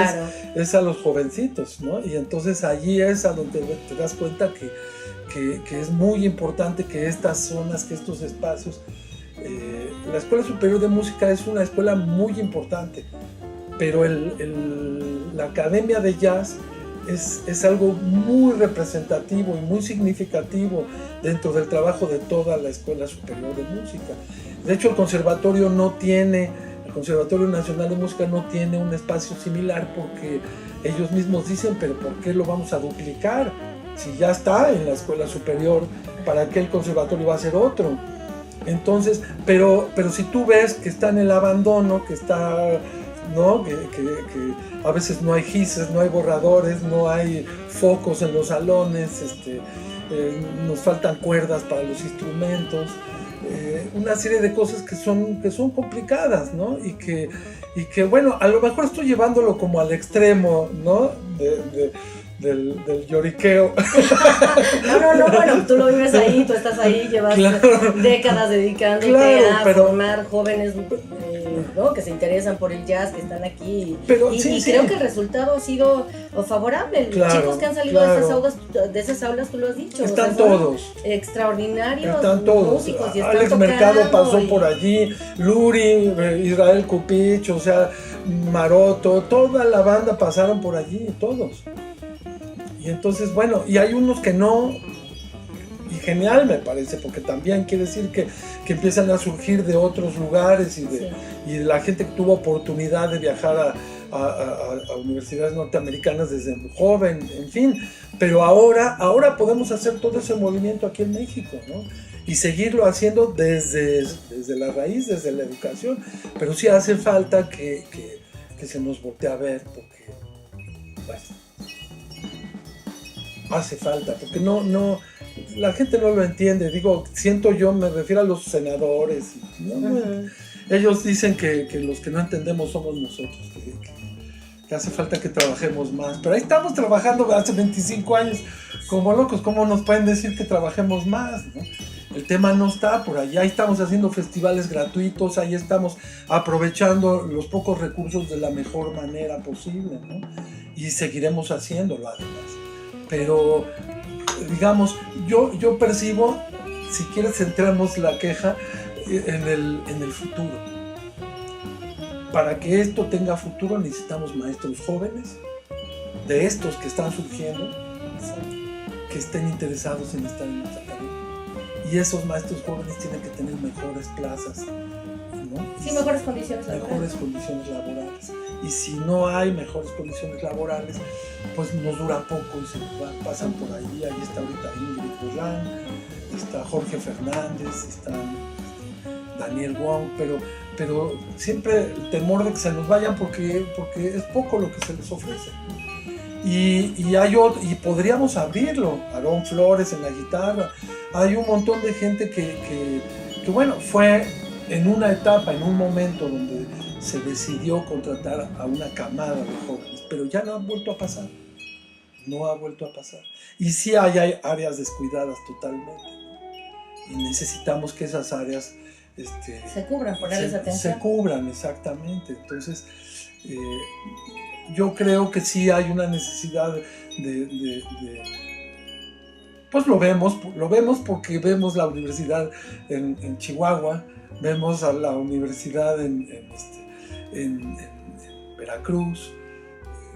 es a los jovencitos, ¿no? Y entonces allí es a donde te das cuenta que es muy importante que estas zonas, que estos espacios... la Escuela Superior de Música es una escuela muy importante, pero la Academia de Jazz es algo muy representativo y muy significativo dentro del trabajo de toda la Escuela Superior de Música. De hecho, el Conservatorio Nacional de Música no tiene un espacio similar, porque ellos mismos dicen, pero ¿por qué lo vamos a duplicar? Si ya está en la Escuela Superior, ¿para qué el Conservatorio va a ser otro? Entonces, pero si tú ves que está en el abandono, que está, ¿no? Que a veces no hay gises, no hay borradores, no hay focos en los salones, nos faltan cuerdas para los instrumentos, una serie de cosas que son complicadas, ¿no? Y que bueno, a lo mejor estoy llevándolo como al extremo, ¿no? Del lloriqueo. No, bueno, tú lo vives ahí, tú estás ahí, llevas décadas dedicándote a formar jóvenes, ¿no? Que se interesan por el jazz, que están aquí, y creo que el resultado ha sido favorable. Los chicos que han salido de esas aulas, tú lo has dicho, están todos extraordinarios, están todos músicos, y están Alex tocando, Mercado pasó por allí, Luri, Israel Cupich, o sea, Maroto, toda la banda pasaron por allí, todos. Y entonces, bueno, y hay unos que no, y genial me parece, porque también quiere decir que empiezan a surgir de otros lugares y la gente que tuvo oportunidad de viajar a universidades norteamericanas desde joven, en fin. Pero ahora podemos hacer todo ese movimiento aquí en México, ¿no? Y seguirlo haciendo desde la raíz, desde la educación. Pero sí hace falta que se nos voltee a ver, porque, bueno, hace falta, porque no la gente no lo entiende. Digo, siento yo, me refiero a los senadores, ¿no? ellos dicen que los que no entendemos somos nosotros, que hace falta que trabajemos más. Pero ahí estamos trabajando hace 25 años como locos. ¿Cómo nos pueden decir que trabajemos más, no? El tema no está por allá. Ahí estamos haciendo festivales gratuitos, ahí estamos aprovechando los pocos recursos de la mejor manera posible, ¿no? Y seguiremos haciéndolo además. Pero, digamos, yo percibo, si quieres centramos la queja en el futuro. Para que esto tenga futuro necesitamos maestros jóvenes, de estos que están surgiendo, que estén interesados en estar en nuestra academia. Y esos maestros jóvenes tienen que tener mejores plazas, ¿no? Sí, mejores condiciones laborales. Mejores condiciones laborales. Y si no hay mejores condiciones laborales, pues nos dura poco y se pasan por ahí. Ahí está ahorita Ingrid Bolán, está Jorge Fernández, está Daniel Wong, pero siempre el temor de que se nos vayan porque es poco lo que se les ofrece. Y podríamos abrirlo. Aarón Flores en la guitarra. Hay un montón de gente que bueno, fue en una etapa, en un momento donde se decidió contratar a una camada de jóvenes, pero ya no ha vuelto a pasar. No ha vuelto a pasar. Y sí hay áreas descuidadas totalmente, ¿no? Y necesitamos que esas áreas se cubran, ponerles atención. Se cubran, exactamente. Entonces, yo creo que sí hay una necesidad pues lo vemos porque vemos la universidad en Chihuahua, vemos a la universidad en Veracruz.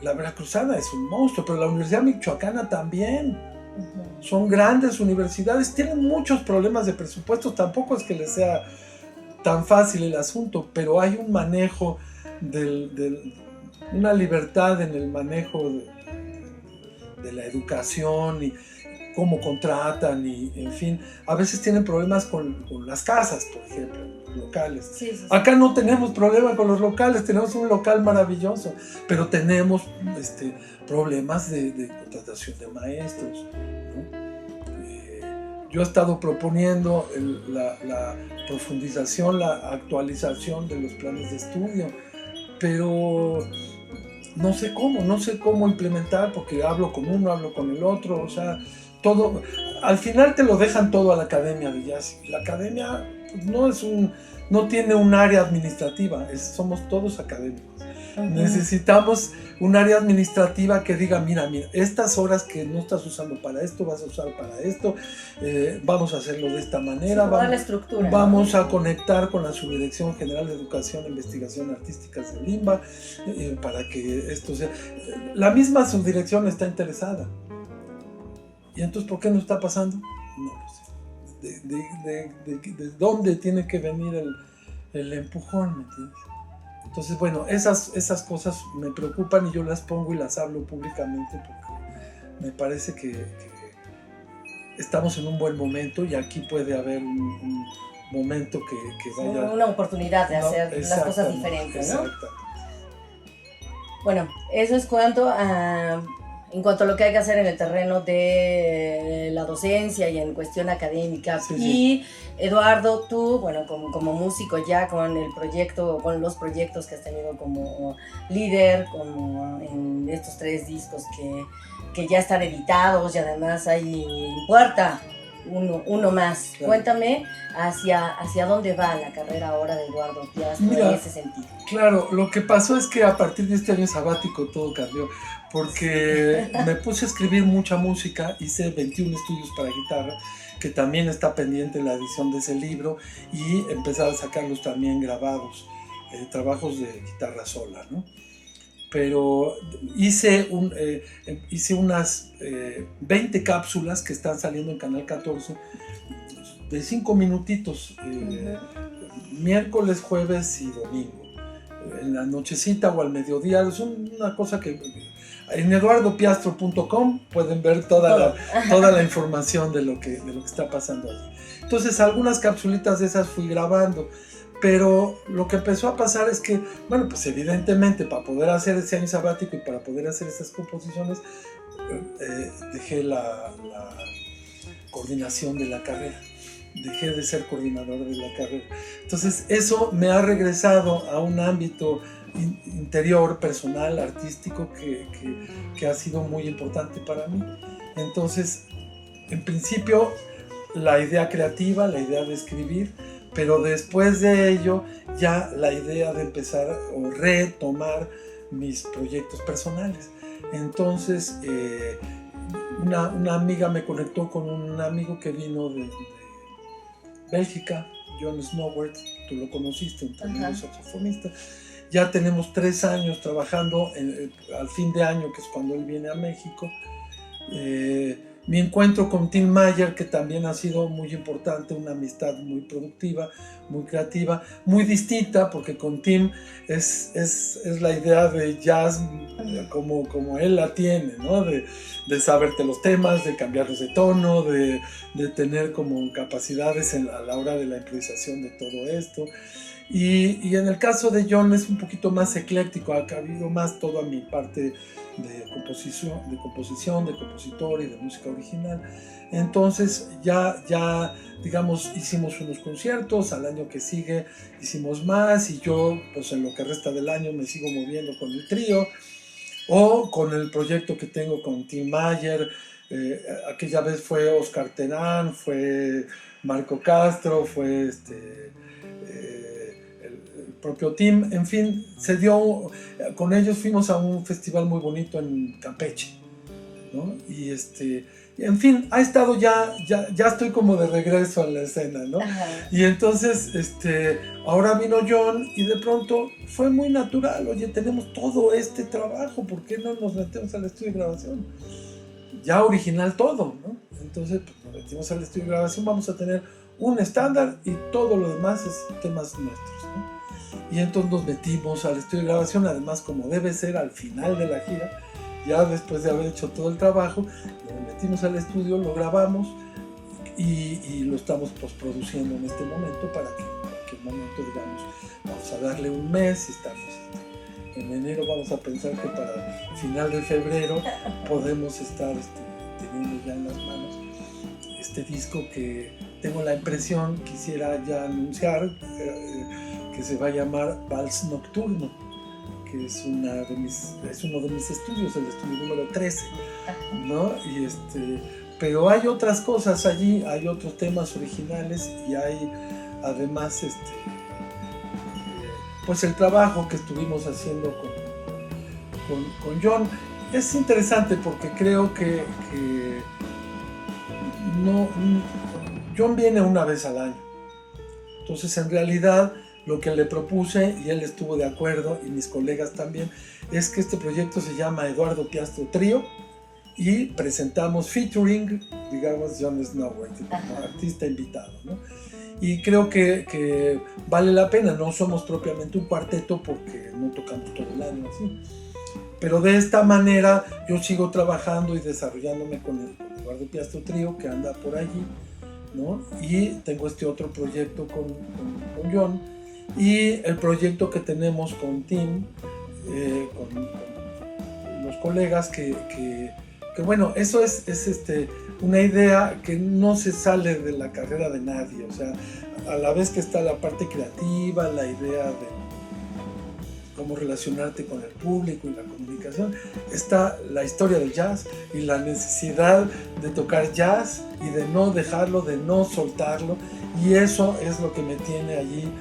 La veracruzana es un monstruo, pero la Universidad Michoacana también. Uh-huh. Son grandes universidades, tienen muchos problemas de presupuesto, tampoco es que les sea tan fácil el asunto, pero hay un manejo una libertad en el manejo de la educación y cómo contratan y en fin, a veces tienen problemas con las casas, por ejemplo, locales. Sí. Acá no tenemos problema con los locales, tenemos un local maravilloso, pero tenemos problemas de contratación de maestros, ¿no? Yo he estado proponiendo la profundización, la actualización de los planes de estudio, pero no sé cómo implementar, porque hablo con uno, hablo con el otro, o sea, todo, al final te lo dejan todo a la academia de jazz. La academia pues, no tiene un área administrativa, somos todos académicos. Uh-huh. Necesitamos un área administrativa que diga, mira, estas horas que no estás usando para esto, vas a usar para esto, vamos a hacerlo de esta manera, sí, la estructura, vamos a conectar con la Subdirección General de Educación e Investigación Artísticas de Limba, para que esto sea... La misma subdirección está interesada. ¿Y entonces por qué no está pasando? No lo sé. ¿De dónde tiene que venir el empujón? ¿Me entiendes? Entonces, bueno, esas cosas me preocupan y yo las pongo y las hablo públicamente porque me parece que estamos en un buen momento y aquí puede haber un momento que vaya... Una oportunidad de hacer las cosas diferentes, ¿no? Bueno, eso es en cuanto a lo que hay que hacer en el terreno de la docencia y en cuestión académica. Sí, y Eduardo, tú, bueno, como músico ya con el proyecto, con los proyectos que has tenido como líder, como en estos 3 discos que ya están editados y además hay en puerta uno más. Claro. Cuéntame hacia dónde va la carrera ahora de Eduardo Piastro en ese sentido. Claro, lo que pasó es que a partir de este año sabático todo cambió, porque me puse a escribir mucha música, hice 21 estudios para guitarra, que también está pendiente la edición de ese libro, y empezar a sacarlos también grabados, trabajos de guitarra sola, ¿no? Pero hice unas 20 cápsulas que están saliendo en Canal 14 de 5 minutitos, miércoles, jueves y domingo, en la nochecita o al mediodía. Es una cosa que en eduardopiastro.com pueden ver toda la información de lo que está pasando allí. Entonces algunas capsulitas de esas fui grabando. Pero lo que empezó a pasar es que, bueno, pues evidentemente para poder hacer ese año sabático y para poder hacer esas composiciones, dejé la coordinación de la carrera. dejé de ser coordinador de la carrera. Entonces eso me ha regresado a un ámbito interior, personal, artístico, que ha sido muy importante para mí. Entonces, en principio, la idea creativa, la idea de escribir, pero después de ello, ya la idea de empezar o retomar mis proyectos personales. Entonces, una amiga me conectó con un amigo que vino de Bélgica, John Snowworth, tú lo conociste, un tremendo saxofonista. Ya tenemos 3 años trabajando al fin de año, que es cuando él viene a México. Mi encuentro con Tim Mayer, que también ha sido muy importante, una amistad muy productiva, muy creativa, muy distinta, porque con Tim es la idea de jazz como él la tiene, ¿no? De saberte los temas, de cambiarlos de tono, de tener como capacidades a la hora de la improvisación de todo esto. Y en el caso de John es un poquito más ecléctico, ha cabido más toda mi parte de composición, de compositor y de música original. Entonces ya digamos, hicimos unos conciertos, al año que sigue hicimos más, y yo pues en lo que resta del año me sigo moviendo con el trío o con el proyecto que tengo con Tim Mayer. Aquella vez fue Oscar Terán, fue Marco Castro, fue el propio Tim, en fin, se dio, con ellos fuimos a un festival muy bonito en Campeche, ¿no? Y en fin, ha estado ya estoy como de regreso a la escena, ¿no? Ajá. Y entonces, ahora vino John y de pronto fue muy natural, oye, tenemos todo este trabajo, ¿por qué no nos metemos al estudio de grabación? Ya original todo, ¿no? Entonces, pues, nos metimos al estudio de grabación, vamos a tener un estándar y todo lo demás es temas nuestros, ¿no? Y entonces nos metimos al estudio de grabación, además como debe ser al final de la gira, ya después de haber hecho todo el trabajo, nos metimos al estudio, lo grabamos y lo estamos postproduciendo en este momento para que en cualquier momento, digamos, vamos a darle un mes y estamos en enero, vamos a pensar que para final de febrero podemos estar teniendo ya en las manos este disco que tengo la impresión, quisiera ya anunciar, que se va a llamar Vals Nocturno, que es uno de mis estudios, el estudio número 13, ¿no? Pero hay otras cosas allí, hay otros temas originales y hay además pues el trabajo que estuvimos haciendo con John. Es interesante porque creo que John viene una vez al año, entonces en realidad lo que le propuse, y él estuvo de acuerdo, y mis colegas también, es que este proyecto se llama Eduardo Piastro Trío, y presentamos featuring, digamos, John Snowworth, como artista invitado, ¿no? Y creo que vale la pena, no somos propiamente un cuarteto porque no tocamos todo el año así, pero de esta manera yo sigo trabajando y desarrollándome con Eduardo Piastro Trío, que anda por allí, ¿no? Y tengo este otro proyecto con John, y el proyecto que tenemos con Tim, con los colegas, que bueno, eso es una idea que no se sale de la carrera de nadie, o sea, a la vez que está la parte creativa, la idea de cómo relacionarte con el público y la comunicación, está la historia del jazz y la necesidad de tocar jazz y de no dejarlo, de no soltarlo, y eso es lo que me tiene allí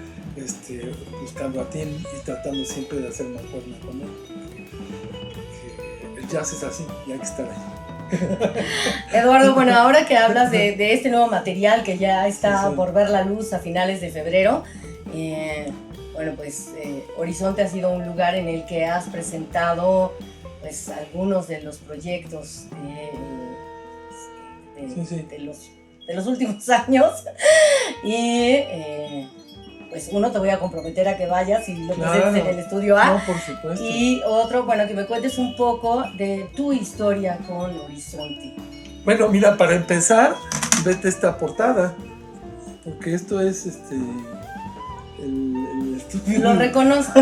buscando a Tim y tratando siempre de hacer una forma con él, porque el jazz es así y hay que estar ahí. Eduardo, bueno, ahora que hablas de este nuevo material que ya está por ver la luz a finales de febrero, bueno, pues Horizonte ha sido un lugar en el que has presentado pues algunos de los proyectos de los últimos años, y pues uno, te voy a comprometer a que vayas y lo presentes en el estudio A. No, por supuesto. Y otro, bueno, que me cuentes un poco de tu historia con Horizonte. Bueno, mira, para empezar, vete esta portada, porque esto es el estudio. Lo reconozco.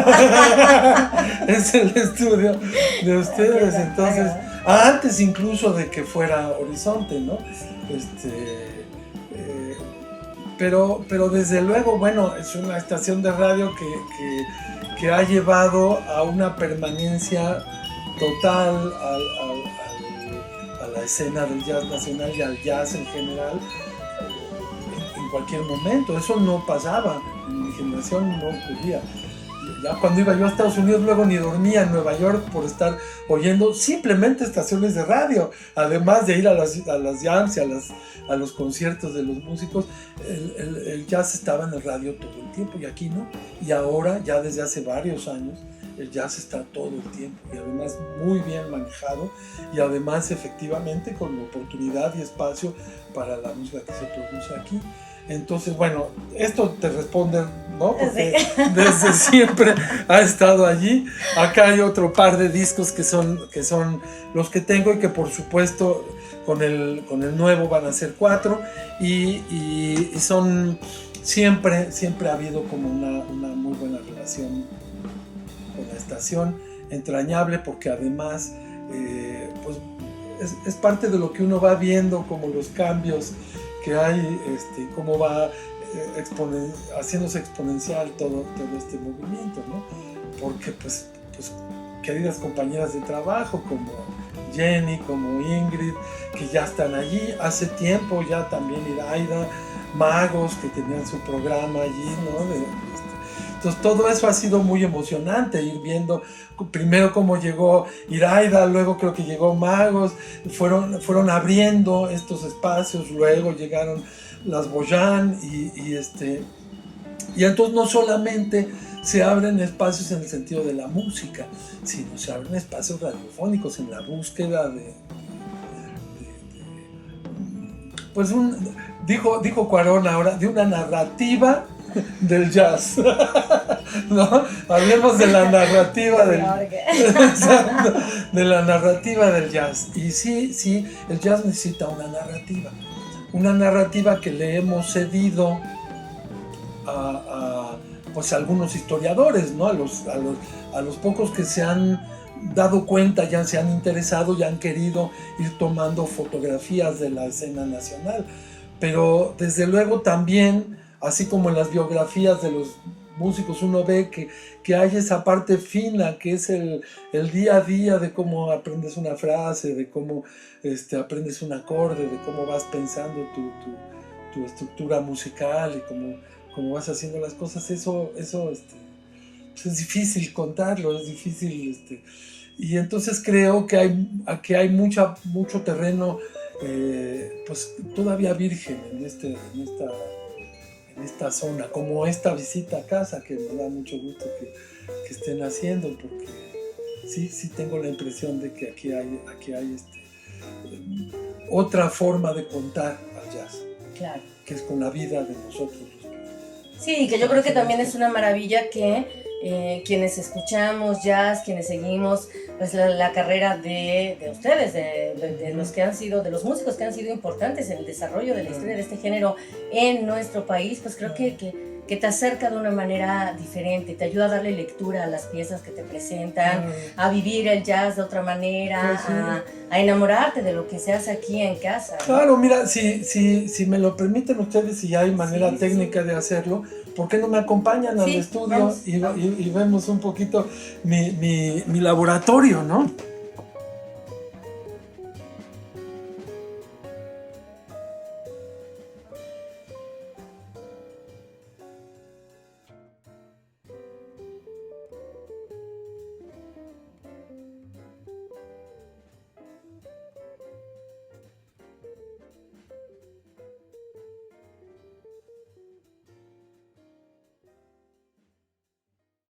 Es el estudio de ustedes, entonces, antes incluso de que fuera Horizonte, ¿no? pero desde luego, bueno, es una estación de radio que ha llevado a una permanencia total a la escena del jazz nacional y al jazz en general en cualquier momento. Eso no pasaba, en mi generación no ocurría. Ya cuando iba yo a Estados Unidos, luego ni dormía en Nueva York por estar oyendo simplemente estaciones de radio, además de ir a las jams y a los conciertos de los músicos. El jazz estaba en el radio todo el tiempo, y aquí no. Y ahora, ya desde hace varios años, el jazz está todo el tiempo, y además muy bien manejado, y además efectivamente con oportunidad y espacio para la música que se produce aquí. Entonces, bueno, esto te responde, ¿no? Porque sí, desde siempre ha estado allí. Acá hay otro par de discos que son los que tengo, y que por supuesto con el nuevo van a ser 4, y son siempre ha habido como una muy buena relación con la estación, entrañable, porque además pues es parte de lo que uno va viendo, como los cambios que hay, cómo va haciéndose exponencial todo este movimiento, ¿no? Porque pues queridas compañeras de trabajo como Jenny, como Ingrid, que ya están allí hace tiempo, ya también Iraida, Magos, que tenían su programa allí, ¿no? Entonces todo eso ha sido muy emocionante, ir viendo primero cómo llegó Iraida, luego creo que llegó Magos, fueron abriendo estos espacios, luego llegaron las Boyan, y entonces no solamente se abren espacios en el sentido de la música, sino se abren espacios radiofónicos en la búsqueda pues dijo Cuarón ahora, de una narrativa del jazz, ¿no? Hablemos de la narrativa de la narrativa del jazz. Y sí, el jazz necesita una narrativa que le hemos cedido a pues algunos historiadores, ¿no? A los pocos que se han dado cuenta, ya se han interesado, ya han querido ir tomando fotografías de la escena nacional. Pero desde luego también, así como en las biografías de los músicos uno ve que hay esa parte fina, que es el día a día, de cómo aprendes una frase, de cómo aprendes un acorde, de cómo vas pensando tu estructura musical, y cómo vas haciendo las cosas. Eso pues es difícil contarlo, es difícil, y entonces creo que hay mucho terreno pues todavía virgen en esta zona, como esta visita a casa, que me da mucho gusto que estén haciendo, porque sí tengo la impresión de que aquí hay otra forma de contar al jazz, claro, que es con la vida de nosotros. Sí, que yo creo que también es una maravilla que quienes escuchamos jazz, quienes seguimos pues la carrera de ustedes, de los que han sido, de los músicos que han sido importantes en el desarrollo de la historia de este género en nuestro país, pues creo que te acerca de una manera diferente, te ayuda a darle lectura a las piezas que te presentan, a vivir el jazz de otra manera, sí. a enamorarte de lo que se hace aquí en casa, ¿no? Claro, mira, si me lo permiten ustedes, si hay manera técnica de hacerlo, ¿por qué no me acompañan al estudio? Vamos. Y vemos un poquito mi laboratorio, ¿no?